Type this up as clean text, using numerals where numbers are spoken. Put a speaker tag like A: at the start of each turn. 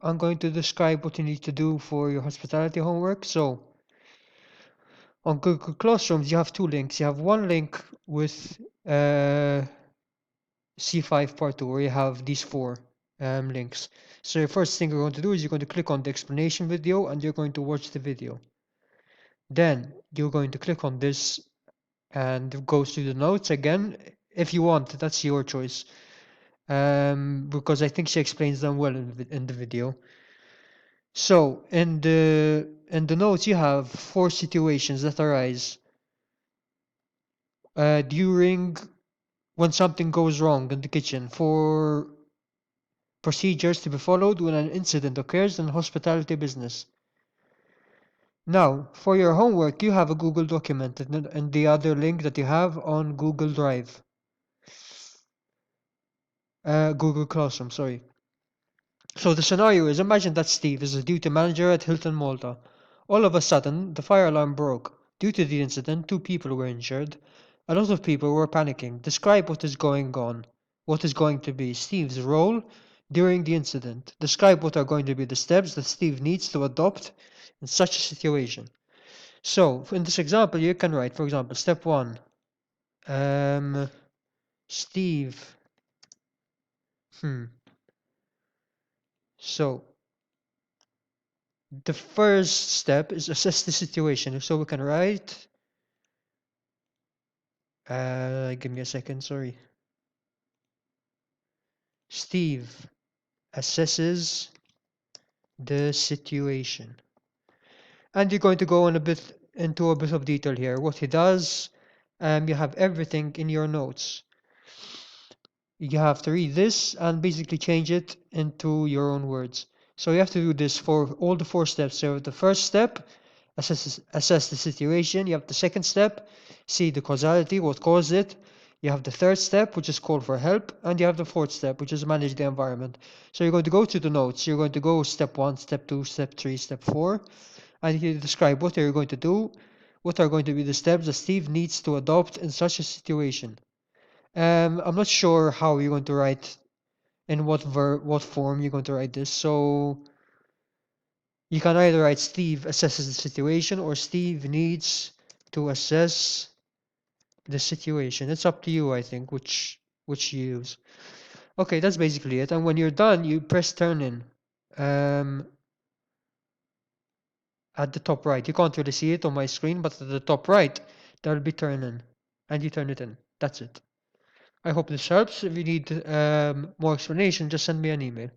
A: I'm going to describe what you need to do for your hospitality homework. So on Google Classrooms, you have two links. You have one link with C5 Part 2, where you have these four links. So the first thing you're going to do is you're going to click on the explanation video and you're going to watch the video. Then you're going to click on this and go through the notes again. If you want, that's your choice. Because I think she explains them well in the video. So in the notes you have four situations that arise during when something goes wrong in the kitchen, for procedures to be followed when an incident occurs in hospitality business. Now, for your homework, you have a Google document and the other link that you have on Google Drive. Google Classroom, sorry. So the scenario is, imagine that Steve is a duty manager at Hilton Malta. All of a sudden, the fire alarm broke. Due to the incident, two people were injured. A lot of people were panicking. Describe what is going on. What is going to be Steve's role during the incident. Describe what are going to be the steps that Steve needs to adopt in such a situation. So, in this example, you can write, for example, step 1. Steve. So, the first step is assess the situation. So we can write, give me a second, sorry. Steve assesses the situation. And you're going to go into a bit of detail here. What he does, you have everything in your notes. You have to read this and basically change it into your own words. So you have to do this for all the four steps. So the first step, assess the situation. You have the second step, see the causality, what caused it. You have the third step, which is call for help. And you have the fourth step, which is manage the environment. So you're going to go to the notes. You're going to go step 1, step 2, step 3, step 4. And you describe what you're going to do, what are going to be the steps that Steve needs to adopt in such a situation. I'm not sure how you're going to write, in what form you're going to write this. So you can either write Steve assesses the situation or Steve needs to assess the situation. It's up to you, I think, which you use. Okay, that's basically it. And when you're done, you press turn in. At the top right. You can't really see it on my screen, but at the top right, there will be turn in. And you turn it in. That's it. I hope this helps. If you need more explanation, just send me an email.